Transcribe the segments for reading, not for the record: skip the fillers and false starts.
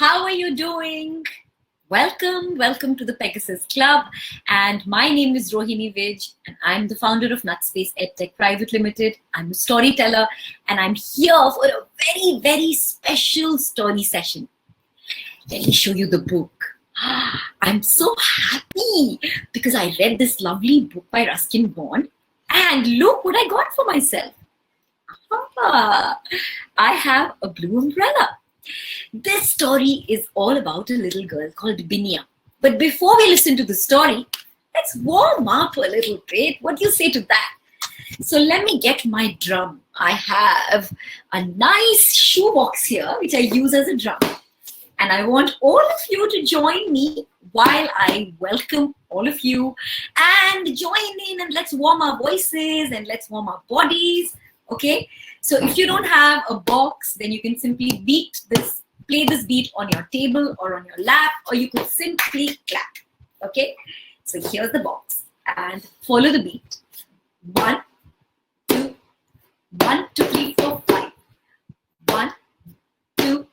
How are you doing? Welcome to the Pegasus Club. And my name is Rohini Vij, and I'm the founder of Nutspace EdTech Private Limited. I'm a storyteller, and I'm here for a very special story session. Let me show you the book. I'm so happy because I read this lovely book by Ruskin, and look what I got for myself. I have a blue umbrella. This story is all about a little girl called Binya. But before we listen to the story, let's warm up a little bit. What do you say to that? So let me get my drum. I have a nice shoebox here, which I use as a drum. And I want all of you to join me while I welcome all of you and join in, and let's warm our voices and let's warm our bodies. Okay, so if you don't have a box, then you can simply play this beat on your table or on your lap, or you could simply clap. Okay, so here's the box and follow the beat. 1, 2, 1, 2, 3, 4, 5. 1, 2,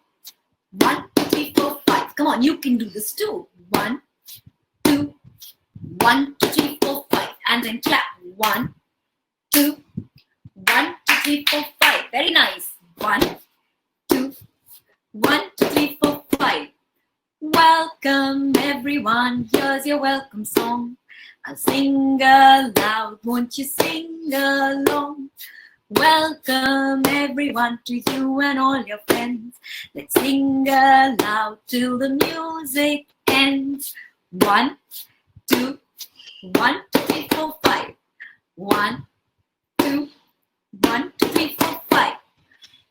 1, 2, 3, 4, 5. Come on, you can do this too. 1, 2, 1, 2, 3, 4, 5, and then clap. 1, 2, 1, 2, 3, 4, 5. Very nice. 1, 2, 1, 2, 3, 4, 5. Welcome everyone. Here's your welcome song. I'll sing aloud. Won't you sing along? Welcome everyone to you and all your friends. Let's sing aloud till the music ends. 1, 2, 1, 2, 3, 4, 5. 1, 2, 1, 2, 3, 4, 5.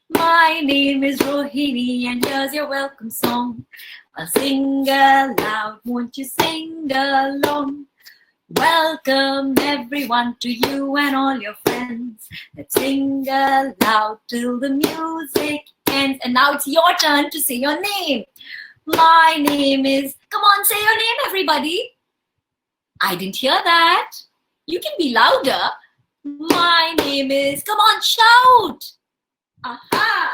My name is Rohini, and here's your welcome song. I'll sing aloud, won't you sing along? Welcome everyone to you and all your friends. Let's sing aloud till the music ends. And now it's your turn to say your name. My name is, come on, say your name, everybody. I didn't hear that. You can be louder. My name is, come on, shout. Aha!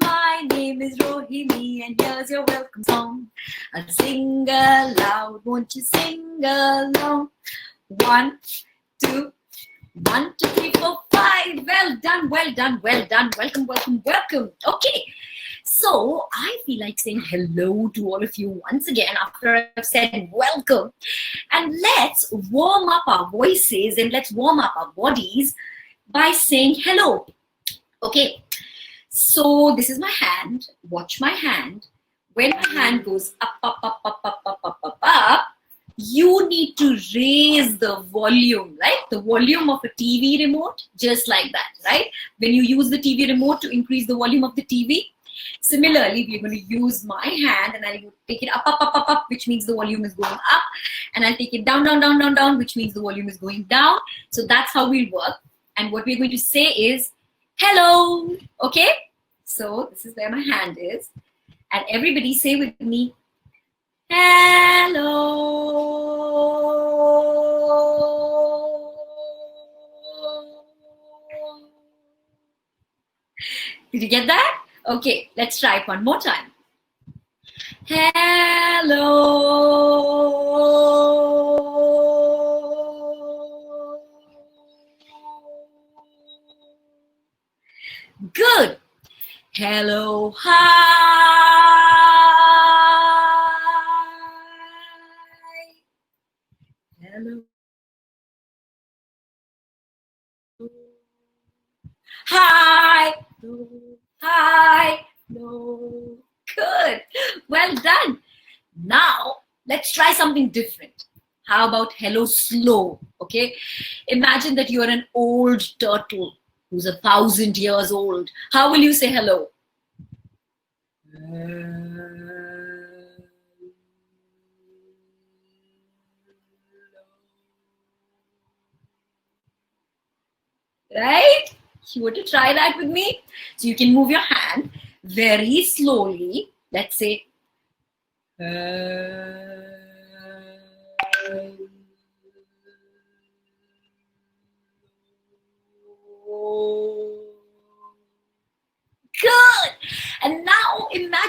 My name is Rohini, and here's your welcome song. I'll sing aloud, won't you sing along? 1, 2, 1, 2, 3, 4, 5. Well done. Welcome. Okay. So I feel like saying hello to all of you once again after I've said welcome. And let's warm up our voices and let's warm up our bodies by saying hello. Okay, so this is my hand. Watch my hand. When my hand goes up, you need to raise the volume, right? The volume of a TV remote, just like that, right? When you use the TV remote to increase the volume of the TV, similarly, we're going to use my hand and I'll take it up, which means the volume is going up. And I'll take it down, which means the volume is going down. So that's how we'll work. And what we're going to say is, hello, okay? So this is where my hand is. And everybody say with me, hello. Did you get that? Okay, let's try it one more time. Hello. Good. Hello, hi. Hello. Hi. Hi. No. Good. Well done. Now, let's try something different. How about hello slow? Okay. Imagine that you're an old turtle who's 1,000 years old. How will you say hello? Right? You want to try that with me? So you can move your hand very slowly. Let's say, Good. And now imagine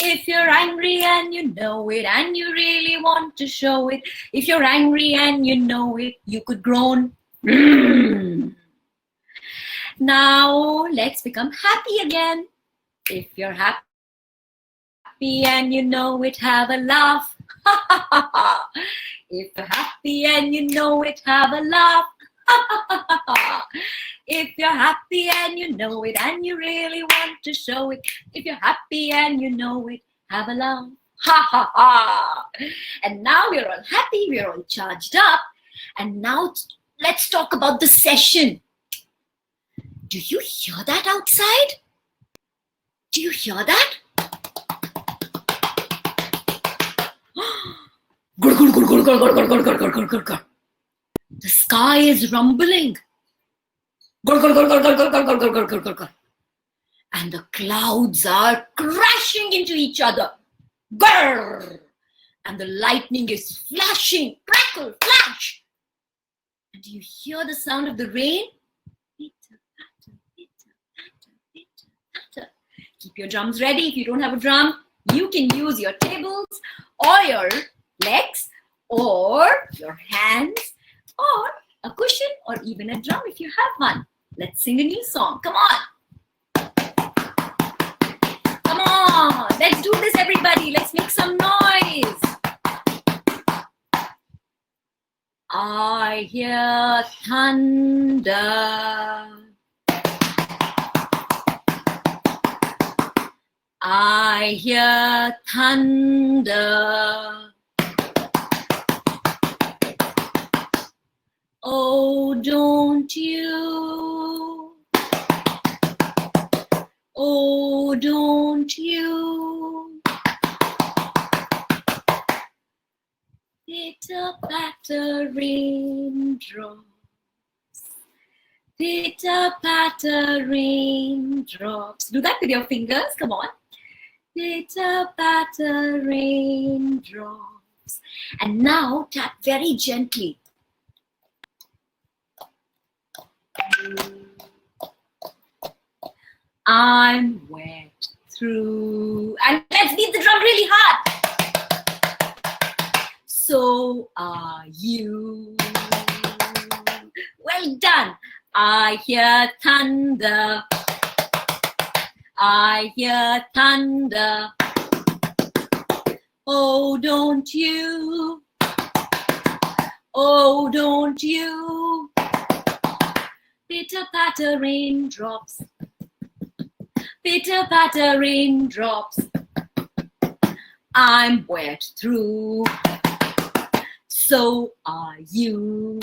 If you're angry and you know it and you really want to show it, if you're angry and you know it, you could groan. Now let's become happy again. If you're happy and you know it, have a laugh. If you're happy and you know it, have a laugh. If you're happy and you know it and you really want to show it, if you're happy and you know it, have a laugh. Ha ha ha. And now we're all happy, we're all charged up. And now let's talk about the session. Do you hear that outside? Do you hear that? The sky is rumbling. And the clouds are crashing into each other. And the lightning is flashing. Crackle, flash. And do you hear the sound of the rain? Keep your drums ready. If you don't have a drum, you can use your tables or your legs or your hands or a cushion or even a drum if you have one. Let's sing a new song. Come on. Come on. Let's do this, everybody. Let's make some noise. I hear thunder. I hear thunder. Oh, don't you? Oh, don't you? Pitter patter raindrops. Pitter patter raindrops. Do that with your fingers. Come on. Pitter patter raindrops. And now tap very gently. I'm wet through. And let's beat the drum really hard. So are you. Well done. I hear thunder. I hear thunder. Oh, don't you? Oh, don't you? Pitter patter raindrops. Pitter patter raindrops. I'm wet through. So are you.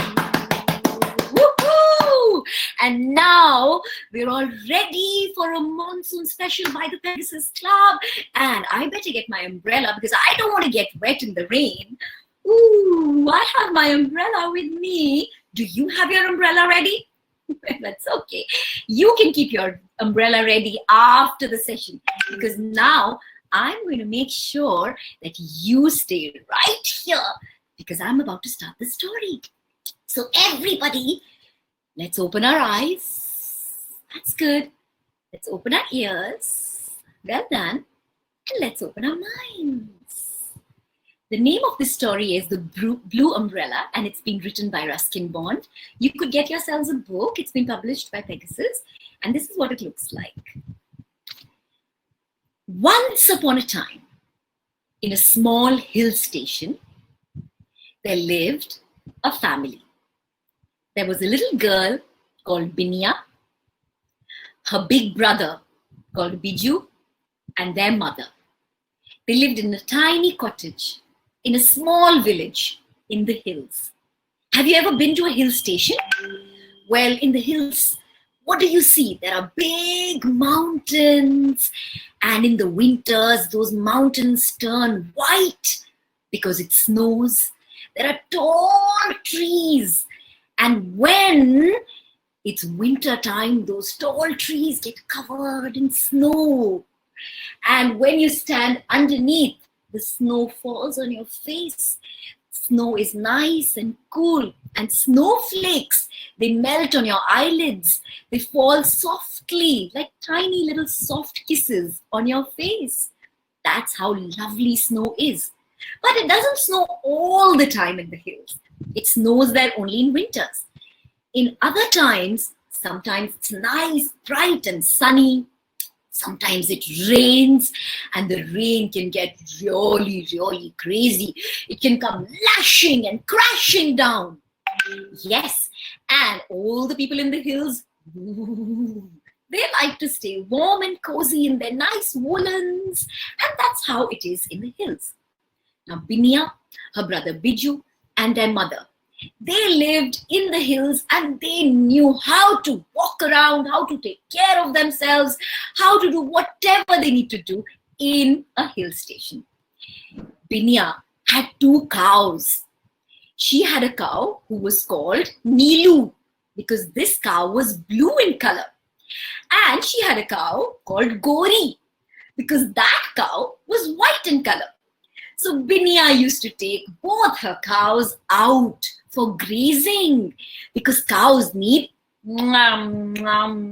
Woohoo! And now we're all ready for a monsoon special by the Pegasus Club. And I better get my umbrella because I don't want to get wet in the rain. Ooh, I have my umbrella with me. Do you have your umbrella ready? That's okay. You can keep your umbrella ready after the session because now I'm going to make sure that you stay right here because I'm about to start the story. So everybody, let's open our eyes. That's good. Let's open our ears. Well done. And let's open our minds. The name of this story is The Blue Umbrella, and it's been written by Ruskin Bond. You could get yourselves a book. It's been published by Pegasus, and this is what it looks like. Once upon a time, in a small hill station, there lived a family. There was a little girl called Binya, her big brother called Biju, and their mother. They lived in a tiny cottage in a small village in the hills. Have you ever been to a hill station? Well, in the hills, what do you see? There are big mountains, and in the winters, those mountains turn white because it snows. There are tall trees, and when it's winter time, those tall trees get covered in snow. And when you stand underneath, the snow falls on your face. Snow is nice and cool, and snowflakes, they melt on your eyelids. They fall softly like tiny little soft kisses on your face. That's how lovely snow is. But it doesn't snow all the time in the hills. It snows there only in winters. In other times, sometimes it's nice, bright and sunny. Sometimes it rains, and the rain can get really, really crazy. It can come lashing and crashing down. Yes, and all the people in the hills, they like to stay warm and cozy in their nice woolens, and that's how it is in the hills. Now, Binya, her brother Biju, and their mother, they lived in the hills and they knew how to walk around, how to take care of themselves, how to do whatever they need to do in a hill station. Binya had 2 cows. She had a cow who was called Neelu because this cow was blue in color. And she had a cow called Gori because that cow was white in color. So Binya used to take both her cows out for grazing because cows need yummy,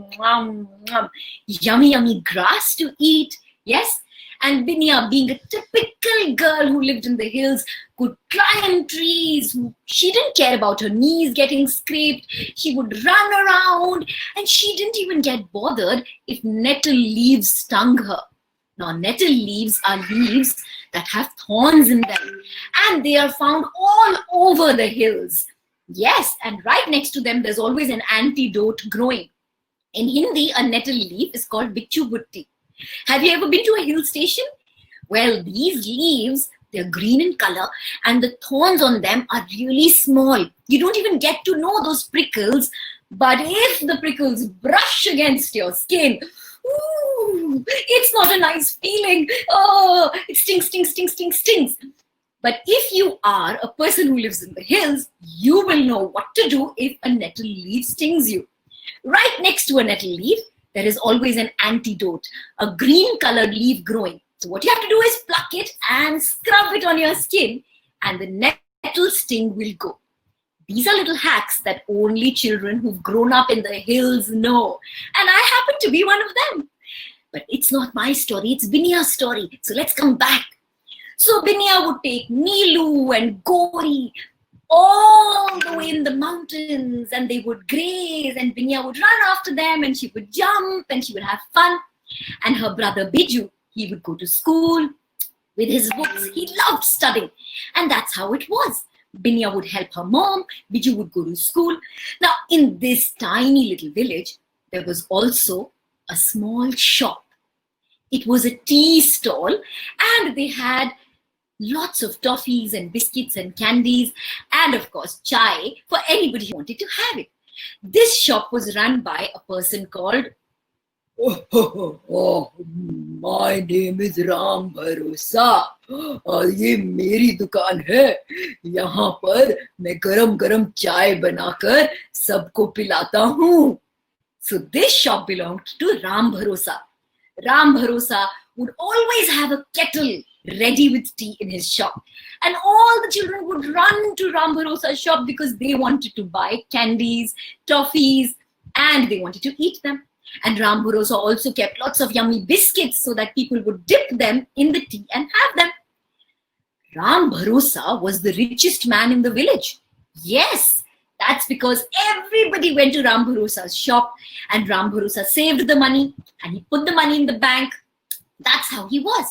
yummy grass to eat. Yes. And Binya, being a typical girl who lived in the hills, could climb trees. She didn't care about her knees getting scraped. She would run around and she didn't even get bothered if nettle leaves stung her. Now, nettle leaves are leaves that have thorns in them, and they are found all over the hills. Yes, and right next to them, there's always an antidote growing. In Hindi, a nettle leaf is called bichu butti. Have you ever been to a hill station? Well, these leaves, they're green in color, and the thorns on them are really small. You don't even get to know those prickles, but if the prickles brush against your skin, ooh, it's not a nice feeling. Oh, it stings, stings, stings, stings, stings. But if you are a person who lives in the hills, you will know what to do if a nettle leaf stings you. Right next to a nettle leaf, there is always an antidote, a green colored leaf growing. So what you have to do is pluck it and scrub it on your skin, and the nettle sting will go. These are little hacks that only children who've grown up in the hills know. And I happen to be one of them. But it's not my story, it's Binya's story. So let's come back. So Binya would take Neelu and Gori all the way in the mountains, and they would graze, and Binya would run after them, and she would jump, and she would have fun. And her brother Biju, he would go to school with his books. He loved studying, and that's how it was. Binya would help her mom, Biju would go to school. Now, in this tiny little village, there was also a small shop. It was a tea stall, and they had lots of toffees and biscuits and candies, and of course, chai for anybody who wanted to have it. This shop was run by a person called my name is Ram Bharosa. ये मेरी दुकान है. यहाँ पर मैं गरम गरम चाय बनाकर सबको पिलाता हूँ. So this shop belonged to Ram Bharosa. Ram Bharosa would always have a kettle ready with tea in his shop. And all the children would run to Ram Bharosa's shop because they wanted to buy candies, toffees, and they wanted to eat them. And Ram Bharosa also kept lots of yummy biscuits so that people would dip them in the tea and have them. Ram Bharosa was the richest man in the village. Yes, that's because everybody went to Ram Bharosa's shop, and Ram Bharosa saved the money and he put the money in the bank. That's how he was.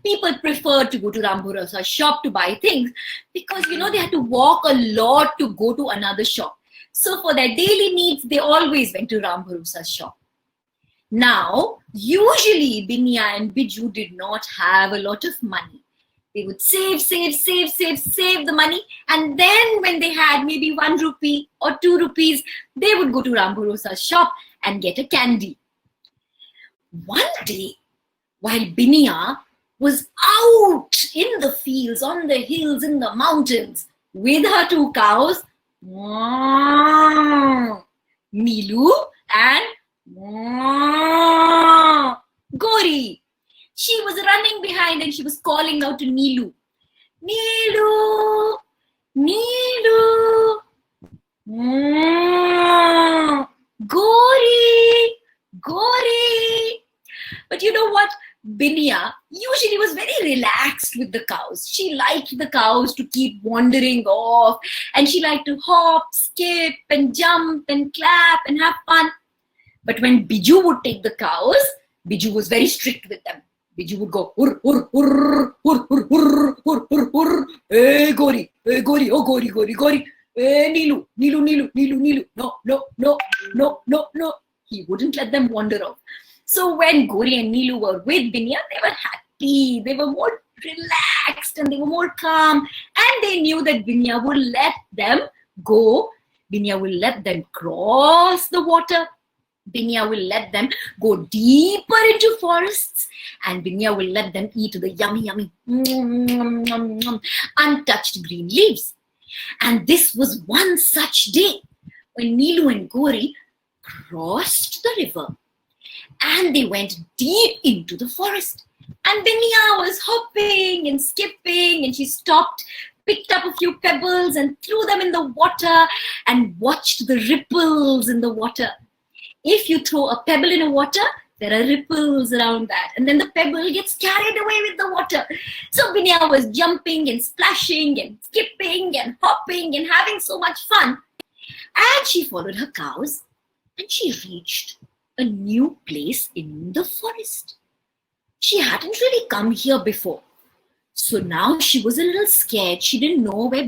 People preferred to go to Ram Bharosa's shop to buy things because, they had to walk a lot to go to another shop. So for their daily needs, they always went to Ram Bharosa's shop. Now, usually Binya and Biju did not have a lot of money. They would save the money, and then when they had maybe 1 rupee or 2 rupees, they would go to Ram Bharosa's shop and get a candy. One day, while Binya was out in the fields, on the hills, in the mountains, with her 2 cows, Neelu and Gori. She was running behind and she was calling out to Neelu. Neelu! Neelu! Gori! Gori! But But you know what? Binya usually was very relaxed with the cows. She liked the cows to keep wandering off, and she liked to hop, skip, and jump, and clap, and have fun. But when Biju would take the cows, Biju was very strict with them. Biju would go, hur, hur, hur, hur, hur, hur, hur, hur, hur. Hey, Gori, oh, Gori, Gori, Gori. Hey, Nilu, Nilu, Nilu, Nilu, Nilu. No, no, no, no, no, no. He wouldn't let them wander off. So when Gori and Nilu were with Binya, they were happy. They were more relaxed and they were more calm. And they knew that Binya would let them go. Binya will let them cross the water. Binya will let them go deeper into forests, and Binya will let them eat the yummy, yummy, untouched green leaves. And this was one such day when Nilu and Gori crossed the river, and they went deep into the forest. And Binya was hopping and skipping, and she stopped, picked up a few pebbles and threw them in the water and watched the ripples in the water. If you throw a pebble in the water, there are ripples around that. And then the pebble gets carried away with the water. So Binya was jumping and splashing and skipping and hopping and having so much fun. And she followed her cows and she reached a new place in the forest. She hadn't really come here before. So now she was a little scared. She didn't know where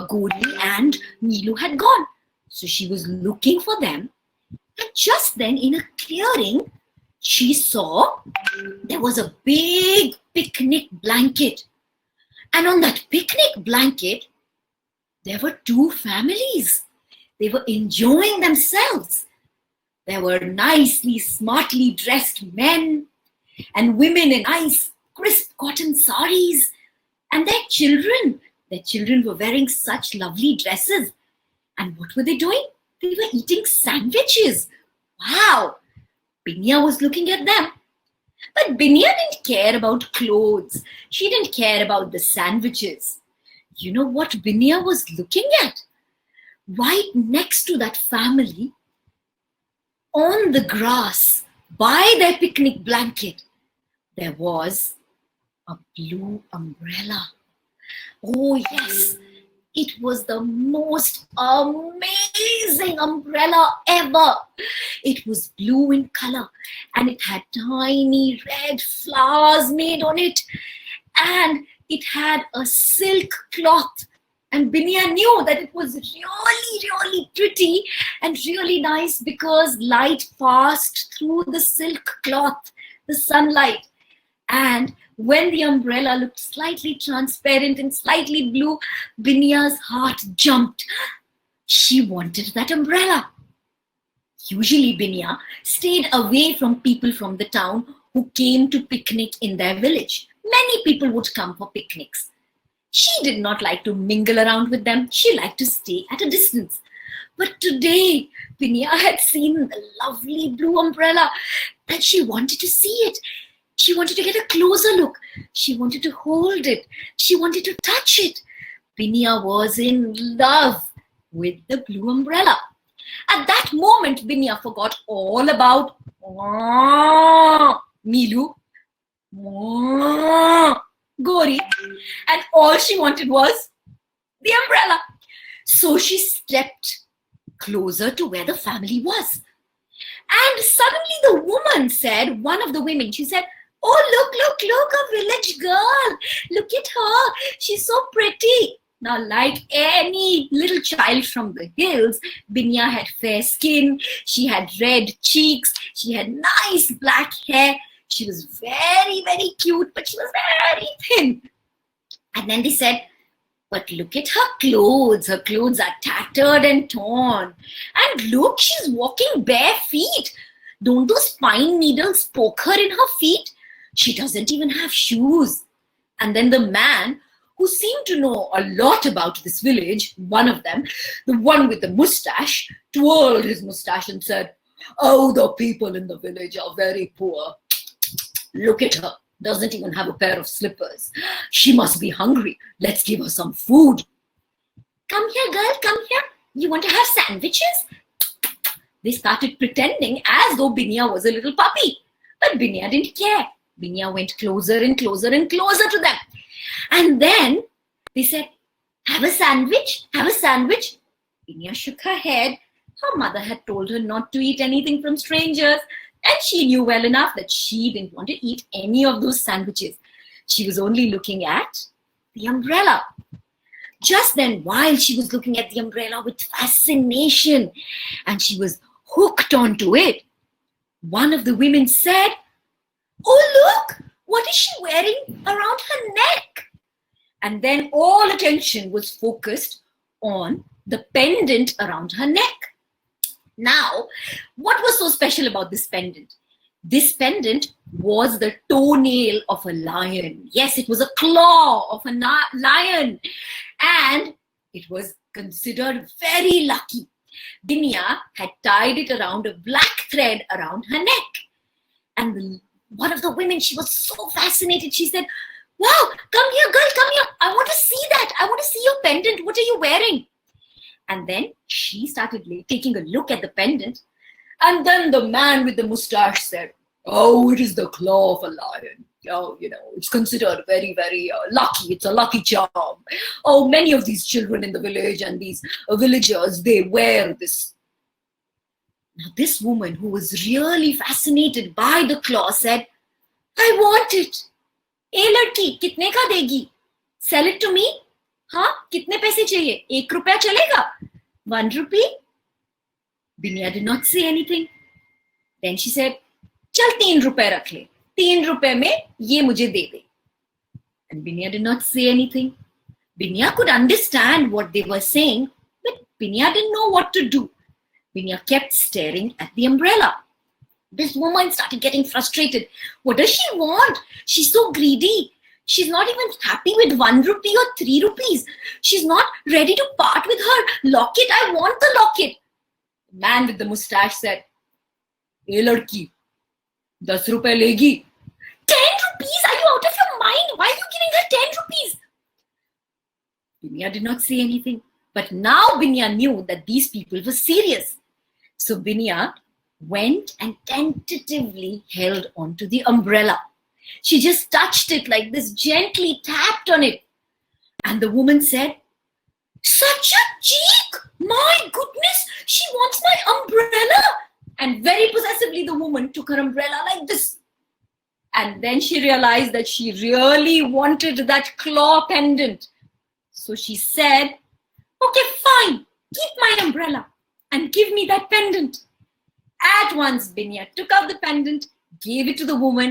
Gori and Nilu had gone. So she was looking for them, and just then in a clearing, she saw there was a big picnic blanket. And on that picnic blanket, there were two families. They were enjoying themselves. There were nicely, smartly dressed men and women in nice, crisp cotton saris, and their children. Their children were wearing such lovely dresses. And what were they doing? They were eating sandwiches. Wow! Binya was looking at them. But Binya didn't care about clothes. She didn't care about the sandwiches. You know what Binya was looking at? Right next to that family, on the grass, by their picnic blanket, there was a blue umbrella. Oh yes! It was the most amazing umbrella ever. It was blue in color and it had tiny red flowers made on it. And it had a silk cloth. And Binya knew that it was really, really pretty and really nice because light passed through the silk cloth, the sunlight. And when the umbrella looked slightly transparent and slightly blue, Binya's heart jumped. She wanted that umbrella. Usually Binya stayed away from people from the town who came to picnic in their village. Many people would come for picnics. She did not like to mingle around with them. She liked to stay at a distance. But today, Binya had seen the lovely blue umbrella and she wanted to see it. She wanted to get a closer look. She wanted to hold it. She wanted to touch it. Binya was in love with the blue umbrella. At that moment, Binya forgot all about Nilu, Gori, and all she wanted was the umbrella. So she stepped closer to where the family was. And suddenly the woman said, one of the women, she said, "Oh, look, a village girl. Look at her. She's so pretty." Now, like any little child from the hills, Binya had fair skin. She had red cheeks. She had nice black hair. She was very, very cute, but she was very thin. And then they said, "But look at her clothes. Her clothes are tattered and torn. And look, she's walking bare feet. Don't those pine needles poke her in her feet? She doesn't even have shoes." And then the man, who seemed to know a lot about this village, one of them, the one with the mustache, twirled his mustache and said, "Oh, the people in the village are very poor. Look at her. Doesn't even have a pair of slippers. She must be hungry. Let's give her some food. Come here, girl, come here. You want to have sandwiches?" They started pretending as though Binya was a little puppy. But Binya didn't care. Binya went closer and closer and closer to them. And then they said, "Have a sandwich, have a sandwich." Binya shook her head. Her mother had told her not to eat anything from strangers, and she knew well enough that she didn't want to eat any of those sandwiches. She was only looking at the umbrella. Just then, while she was looking at the umbrella with fascination and she was hooked onto it, one of the women said, "Oh, look, what is she wearing around her neck?" And then all attention was focused on the pendant around her neck. Now, what was so special about this pendant? This pendant was the toenail of a lion. Yes, it was a claw of a lion. And it was considered very lucky. Binya had tied it around a black thread around her neck. And one of the women, she was so fascinated. She said, "Wow, come here, girl, come here. I want to see that. I want to see your pendant. What are you wearing?" And then she started taking a look at the pendant. And then the man with the mustache said, "Oh, it is the claw of a lion. Oh, it's considered very, very lucky. It's a lucky charm. Oh, many of these children in the village and these villagers, they wear this." Now, this woman who was really fascinated by the claw said, "I want it. ए लड़की, कितने का देगी? Sell it to me. हाँ, कितने पैसे चाहिए? ₹1 चलेगा? 1 rupee? Binya did not say anything. Then she said, "चल ₹3 रख ले. ₹3 में ये मुझे दे दे." And Binya did not say anything. Binya could understand what they were saying, but Binya didn't know what to do. Binya kept staring at the umbrella. This woman started getting frustrated. What does she want? She's so greedy. She's not even happy with 1 rupee or 3 rupees. She's not ready to part with her locket. I want the locket. The man with the mustache said, "ए लड़की, 10 रुपए लेगी?" 10 rupees? Are you out of your mind? Why are you giving her 10 rupees? Binya did not say anything. But now Binya knew that these people were serious. So Binya went and tentatively held onto the umbrella. She just touched it like this, gently tapped on it. And the woman said, "Such a cheek! My goodness, she wants my umbrella." And very possessively, the woman took her umbrella like this. And then she realized that she really wanted that claw pendant. So she said, "Okay, fine, keep my umbrella and give me that pendant." At once, Binya took out the pendant, gave it to the woman,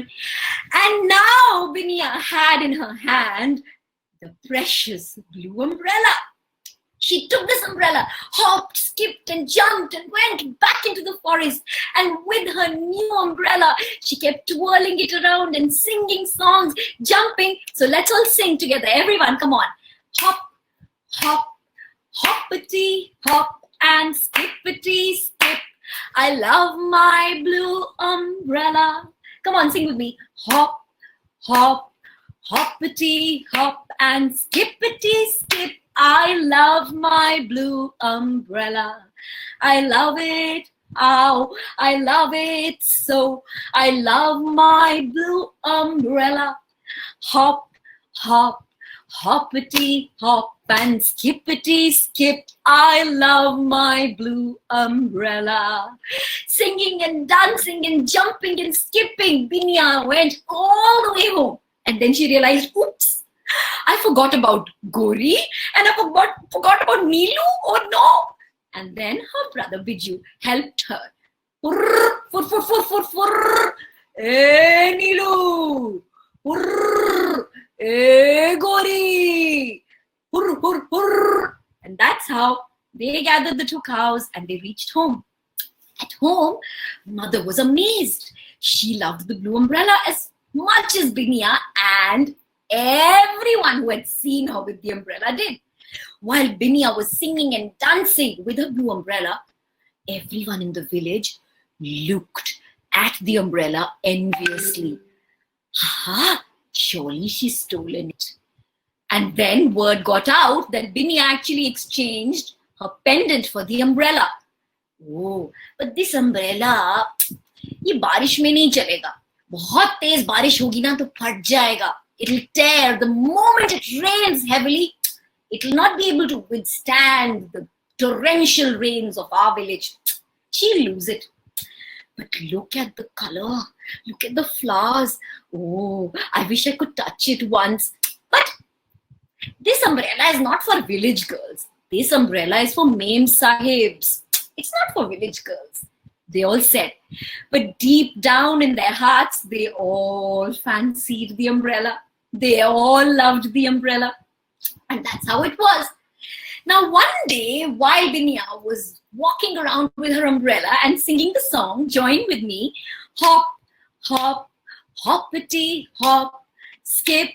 and now Binya had in her hand the precious blue umbrella. She took this umbrella, hopped, skipped, and jumped, and went back into the forest. And with her new umbrella, she kept twirling it around and singing songs, jumping. So let's all sing together. Everyone, come on. Hop, hop, hoppity, hop, and skippity, skip. I love my blue umbrella. Come on, sing with me. Hop, hop, hoppity, hop, and skippity, skip. I love my blue umbrella. I love it. Ow, I love it so. I love my blue umbrella. Hop, hop, hoppity, hop, and skippity, skip. I love my blue umbrella. Singing and dancing and jumping and skipping, Binya went all the way home. And then she realized, oops, I forgot about Gori and I forgot about Neelu. Oh no. And then her brother Biju helped her. Furr, fur, fur, fur, fur, fur. Hey Neelu. Furr. Hey Gori. Furr, furr, furr. And that's how they gathered the 2 cows and they reached home. At home, mother was amazed. She loved the blue umbrella as much as Binya and everyone who had seen her with the umbrella did. While Binya was singing and dancing with her blue umbrella, everyone in the village looked at the umbrella enviously. Aha, surely she's stolen it. And then word got out that Binya actually exchanged her pendant for the umbrella. Oh, but this umbrella, ये बारिश में नहीं चलेगा. बहुत तेज बारिश होगी ना तो फट जाएगा. It'll tear. The moment it rains heavily, it'll not be able to withstand the torrential rains of our village. She'll lose it. But look at the color. Look at the flowers. Oh, I wish I could touch it once. But this umbrella is not for village girls. This umbrella is for mem sahibs. It's not for village girls. They all said. But deep down in their hearts, they all fancied the umbrella. They all loved the umbrella. And that's how it was. Now, one day, while Binya was walking around with her umbrella and singing the song, join with me, hop, hop, hoppity, hop, skip,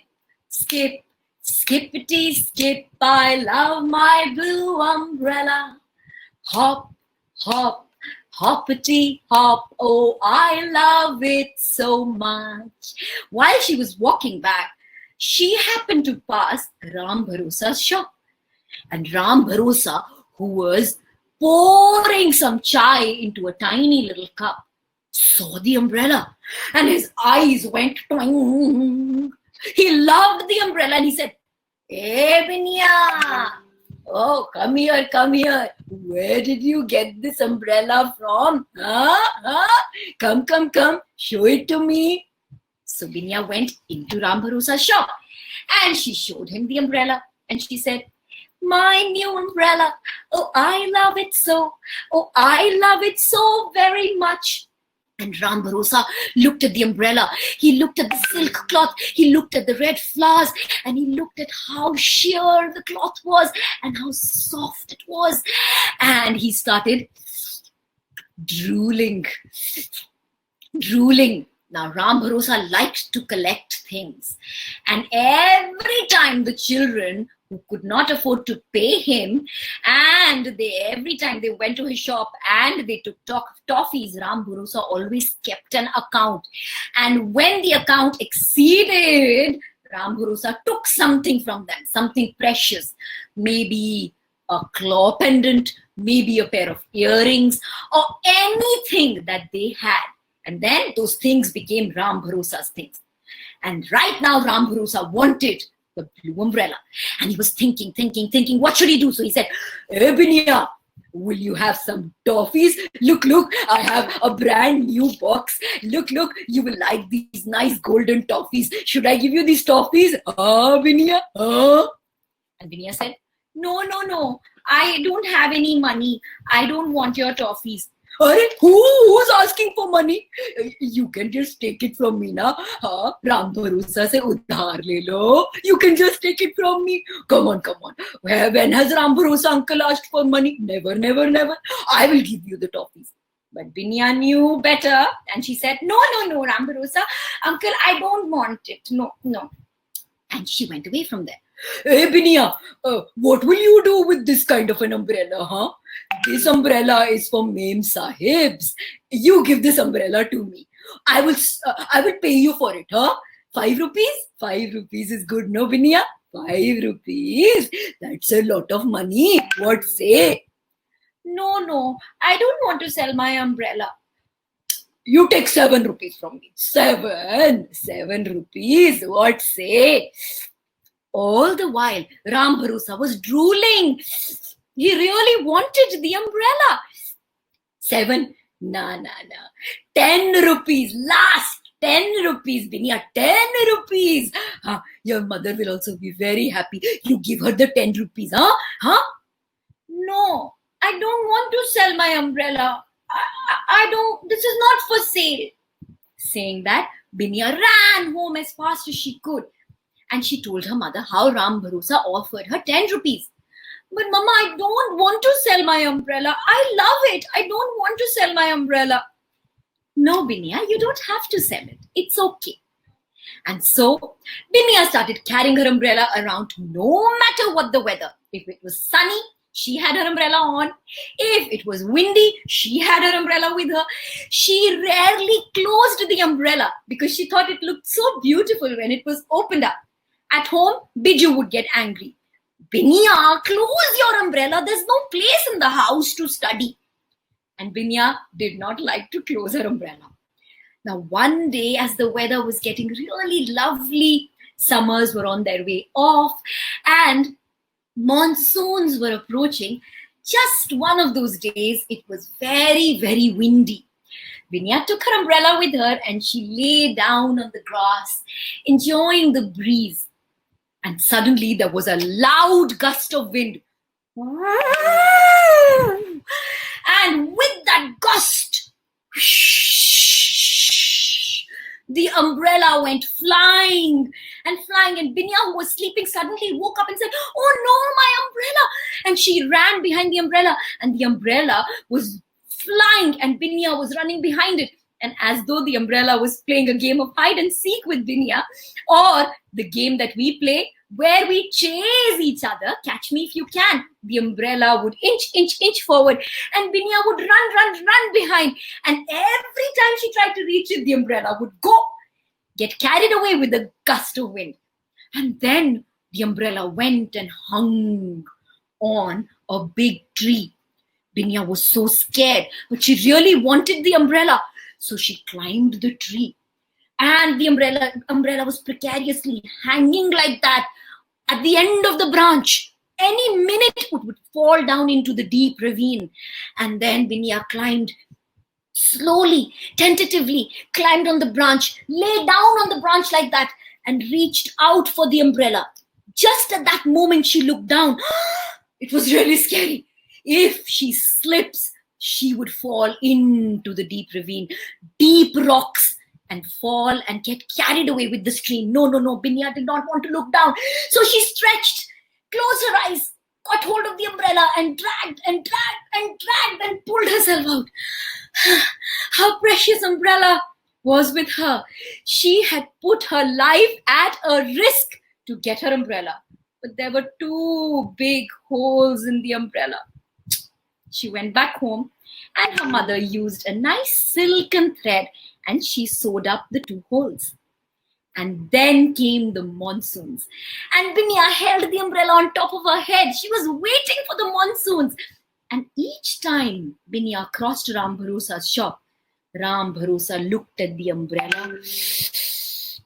skip, skippity, skip, I love my blue umbrella. Hop, hop, hoppity, hop, oh, I love it so much. While she was walking back, she happened to pass Ram Bharosa's shop. And Ram Bharosa, who was pouring some chai into a tiny little cup, saw the umbrella and his eyes went twang. He loved the umbrella and he said, "Hey, Binya, oh, come here, come here. Where did you get this umbrella from? Come, come, come, show it to me." So Binya went into Ram Bharosa's shop and she showed him the umbrella and she said, "My new umbrella. Oh, I love it so. Oh, I love it so very much." And Ram Bharosa looked at the umbrella. He looked at the silk cloth. He looked at the red flowers. And he looked at how sheer the cloth was and how soft it was. And he started drooling. Drooling. Now, Ram Bharosa liked to collect things. And every time the children who could not afford to pay him, and every time they went to his shop and they took toffees, Ram Bharosa always kept an account. And when the account exceeded, Ram Bharosa took something from them, something precious, maybe a claw pendant, maybe a pair of earrings, or anything that they had. And then those things became Ram Bharosa's things. And right now, Ram Bharosa wanted the blue umbrella. And he was thinking, what should he do? So he said, "Hey, Binya, will you have some toffees? Look, I have a brand new box. Look, you will like these nice golden toffees. Should I give you these toffees? Binya? And Binya said, No, I don't have any money. I don't want your toffees." Who's asking for money? You can just take it from me, na? Ram Bharosa se udhar le lo. You can just take it from me. Come on. When has Ram Bharosa uncle asked for money? Never. I will give you the toffees. But Binya knew better and she said, No, Ram Bharosa. Uncle, I don't want it. No. And she went away from there. "Hey, Binya, what will you do with this kind of an umbrella, This umbrella is for mem sahibs. You give this umbrella to me. I will pay you for it, 5 rupees? 5 rupees is good, no, Binya? 5 rupees? That's a lot of money. What say?" No, I don't want to sell my umbrella." "You take 7 rupees from me." 7 rupees? What say? All the while, Ram Bharosa was drooling. He really wanted the umbrella. 7? Nah. 10 rupees. Last 10 rupees, Binya. 10 rupees. Your mother will also be very happy. You give her the 10 rupees, No, I don't want to sell my umbrella. I don't. This is not for sale. Saying that, Binya ran home as fast as she could. And she told her mother how Ram Bharosa offered her 10 rupees. "But Mama, I don't want to sell my umbrella. I love it. I don't want to sell my umbrella." "No, Binya, you don't have to sell it. It's okay." And so Binya started carrying her umbrella around no matter what the weather. If it was sunny, she had her umbrella on. If it was windy, she had her umbrella with her. She rarely closed the umbrella because she thought it looked so beautiful when it was opened up. At home, Biju would get angry. "Binya, close your umbrella. There's no place in the house to study." and Binya did not like to close her umbrella. Now, one day, as the weather was getting really lovely, summers were on their way off, and monsoons were approaching. Just one of those days, it was very, very windy. Binya took her umbrella with her and she lay down on the grass, enjoying the breeze. And suddenly there was a loud gust of wind. And with that gust, the umbrella went flying and flying. And Binya, who was sleeping, suddenly woke up and said, "Oh no, my umbrella!" And she ran behind the umbrella, and the umbrella was flying, and Binya was running behind it. And as though the umbrella was playing a game of hide and seek with Binya, or the game that we play where we chase each other, catch me if you can. The umbrella would inch forward, and Binya would run behind. And every time she tried to reach it, the umbrella would get carried away with a gust of wind. And then the umbrella went and hung on a big tree. Binya was so scared, but she really wanted the umbrella. So she climbed the tree. And the umbrella was precariously hanging like that at the end of the branch. Any minute it would fall down into the deep ravine. And then Binya climbed slowly, tentatively, climbed on the branch, lay down on the branch like that, and reached out for the umbrella. Just at that moment, she looked down. It was really scary. If she slips, she would fall into the deep ravine, deep rocks, and fall and get carried away with the stream. No. Binya did not want to look down. So she stretched, closed her eyes, got hold of the umbrella, and dragged and pulled herself out. Her precious umbrella was with her. She had put her life at a risk to get her umbrella. But there were 2 big holes in the umbrella. She went back home, and her mother used a nice silken thread, and she sewed up the 2 holes. And then came the monsoons, and Binya held the umbrella on top of her head. She was waiting for the monsoons. And each time Binya crossed Ram Bharosa's shop, Ram Bharosa looked at the umbrella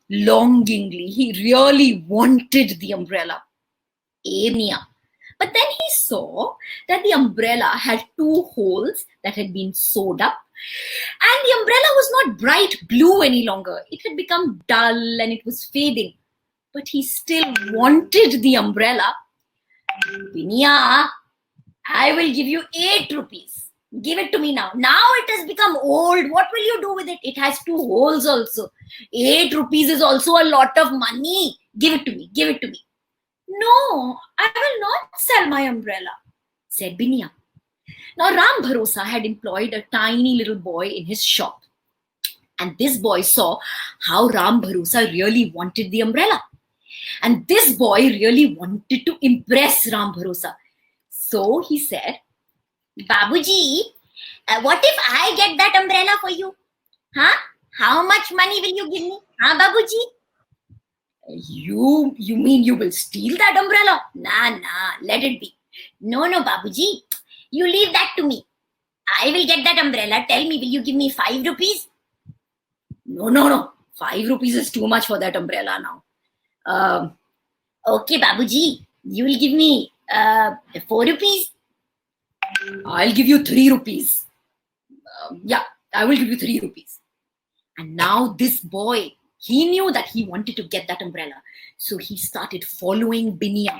longingly. He really wanted the umbrella. Binya. But then he saw that the umbrella had 2 holes that had been sewed up, and the umbrella was not bright blue any longer. It had become dull and it was fading. But he still wanted the umbrella. Binya, I will give you 8 rupees. Give it to me now. Now it has become old. What will you do with it? It has 2 holes also. 8 rupees is also a lot of money. Give it to me. Give it to me. No, I will not sell my umbrella, said Binya. Now Ram Bharosa had employed a tiny little boy in his shop. And this boy saw how Ram Bharosa really wanted the umbrella. And this boy really wanted to impress Ram Bharosa. So he said, Babuji, what if I get that umbrella for you? Huh? How much money will you give me? Huh, Babuji? You mean you will steal that umbrella? Nah, let it be. No, Babuji. You leave that to me. I will get that umbrella. Tell me, will you give me 5 rupees? No. 5 rupees is too much for that umbrella now. Okay, Babuji. You will give me 4 rupees? I'll give you 3 rupees. Yeah, I will give you 3 rupees. And now this boy, he knew that he wanted to get that umbrella. So he started following Binya.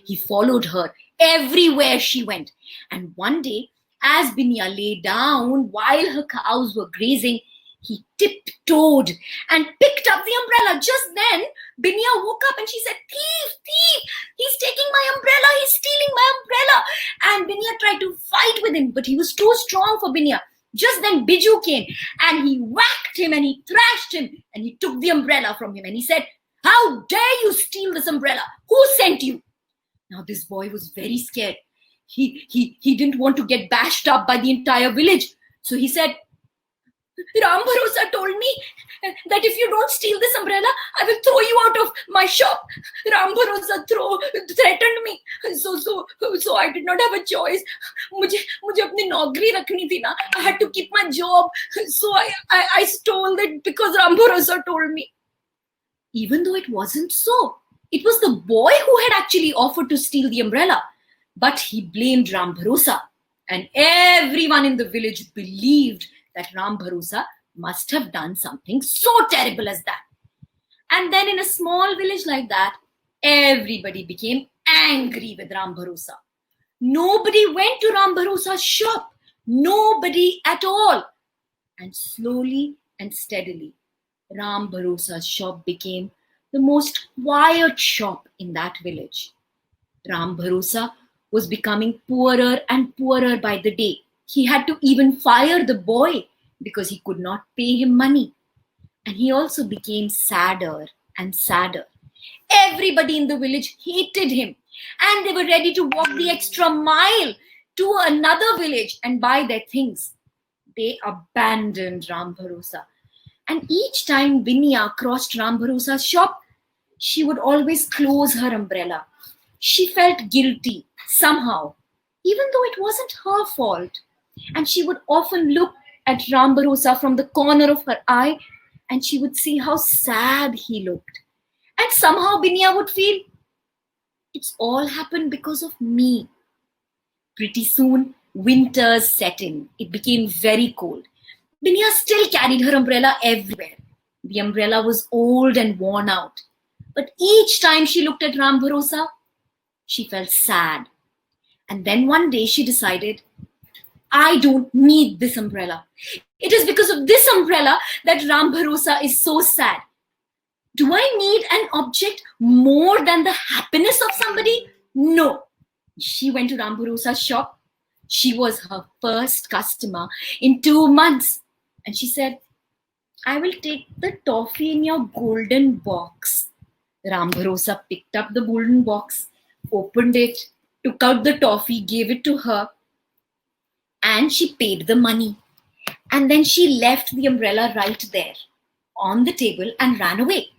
He followed her everywhere she went. And one day, as Binya lay down while her cows were grazing, he tiptoed and picked up the umbrella. Just then, Binya woke up and she said, Thief! He's taking my umbrella. He's stealing my umbrella. And Binya tried to fight with him, but he was too strong for Binya. Just then Biju came and he whacked him and he thrashed him and he took the umbrella from him and he said, How dare you steal this umbrella? Who sent you? Now this boy was very scared. He didn't want to get bashed up by the entire village. So he said, Ram Bharosa told me that if you don't steal this umbrella, I will throw you out of my shop. Ram Bharosa threatened me. So I did not have a choice. मुझे अपनी नौकरी रखनी थी ना. I had to keep my job. So I stole it because Ram Bharosa told me. Even though it wasn't so. It was the boy who had actually offered to steal the umbrella. But he blamed Ram Bharosa. And everyone in the village believed that Ram Bharosa must have done something so terrible as that. And then in a small village like that, everybody became angry with Ram Bharosa. Nobody went to Ram Bharosa's shop. Nobody at all. And slowly and steadily, Ram Bharosa's shop became the most quiet shop in that village. Ram Bharosa was becoming poorer and poorer by the day. He had to even fire the boy because he could not pay him money. And he also became sadder and sadder. Everybody in the village hated him, and they were ready to walk the extra mile to another village and buy their things. They abandoned Ram Bharosa. And each time Binya crossed Ram Bharosa's shop, she would always close her umbrella. She felt guilty somehow, even though it wasn't her fault. And she would often look at Ram Bharosa from the corner of her eye, and she would see how sad he looked. And somehow Binya would feel, it's all happened because of me. Pretty soon, winters set in. It became very cold. Binya still carried her umbrella everywhere. The umbrella was old and worn out. But each time she looked at Ram Bharosa, she felt sad. And then one day she decided, I don't need this umbrella. It is because of this umbrella that Ram Bharosa is so sad. Do I need an object more than the happiness of somebody? No. She went to Ram Bharosa's shop. She was her first customer in 2 months. And she said, I will take the toffee in your golden box. Ram Bharosa picked up the golden box, opened it, took out the toffee, gave it to her, and she paid the money. And then she left the umbrella right there on the table and ran away.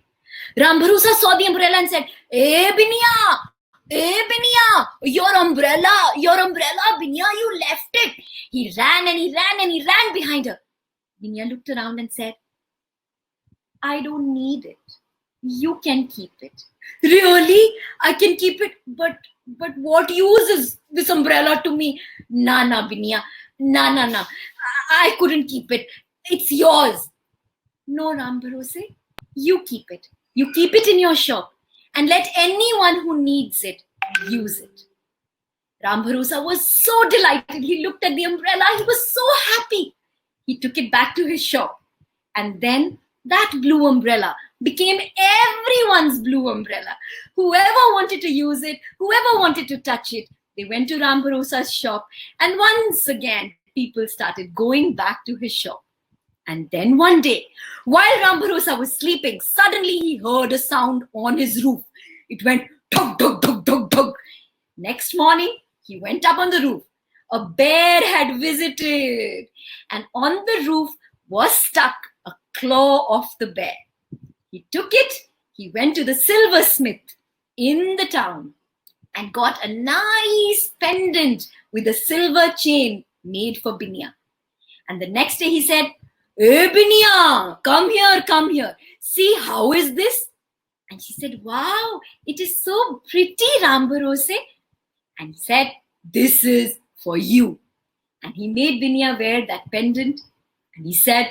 Ram Bharosa saw the umbrella and said, Hey Binya, your umbrella, Binya, you left it. He ran and he ran and he ran behind her. Binya looked around and said, I don't need it. You can keep it. Really? I can keep it? But what use is this umbrella to me? Nah, Binya. Nah. I couldn't keep it. It's yours. No, Ram Bharosa. You keep it. You keep it in your shop and let anyone who needs it use it. Ram Bharosa was so delighted. He looked at the umbrella. He was so happy. He took it back to his shop. And then that blue umbrella became everyone's blue umbrella. Whoever wanted to use it, whoever wanted to touch it, they went to Ram Bharosa's shop. And once again, people started going back to his shop. And then one day, while Ram Bharosa was sleeping, suddenly he heard a sound on his roof. It went dug, dug, dug, dug, dug. Next morning, he went up on the roof. A bear had visited, and on the roof was stuck a claw of the bear. He took it, he went to the silversmith in the town and got a nice pendant with a silver chain made for Binya. And the next day he said, Hey Binya, come here. See, how is this? And she said, Wow, it is so pretty, Ram Bharosa. And he said, This is for you. And he made Binya wear that pendant. And he said,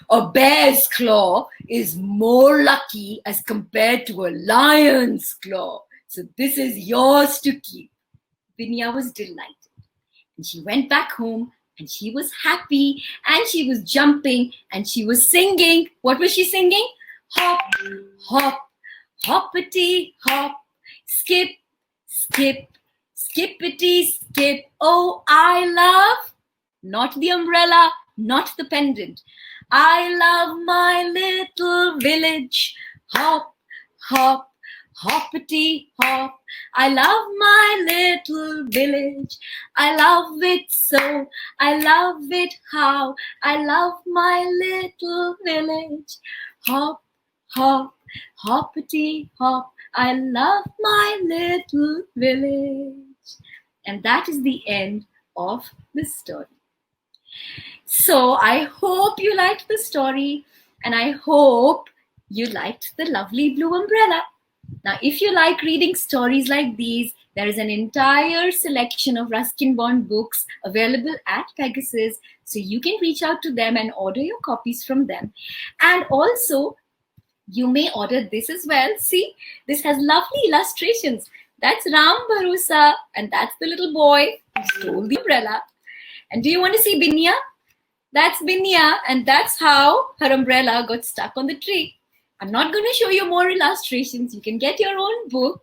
a bear's claw is more lucky as compared to a lion's claw. So this is yours to keep. Binya was delighted. And she went back home and she was happy and she was jumping and she was singing. What was she singing? Hop, hop, hoppity, hop, skip, skip, skippity, skip. Oh, I love, not the umbrella, not the pendant. I love my little village. Hop, hop, Hoppity hop, I love my little village. I love it so, I love it how. I love my little village. Hop, hop, hoppity hop, I love my little village. And that is the end of the story. So I hope you liked the story, and I hope you liked the lovely blue umbrella. Now, if you like reading stories like these, there is an entire selection of Ruskin Bond books available at Pegasus, so you can reach out to them and order your copies from them. And also, you may order this as well. See, this has lovely illustrations. That's Ram Bharosa, and that's the little boy who stole the umbrella. And do you want to see Binya? That's Binya, and that's how her umbrella got stuck on the tree. I'm not going to show you more illustrations. You can get your own book.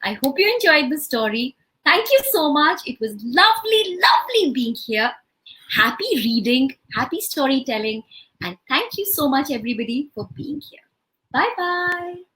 I hope you enjoyed the story. Thank you so much. It was lovely, lovely being here. Happy reading, happy storytelling, and thank you so much, everybody, for being here. Bye-bye.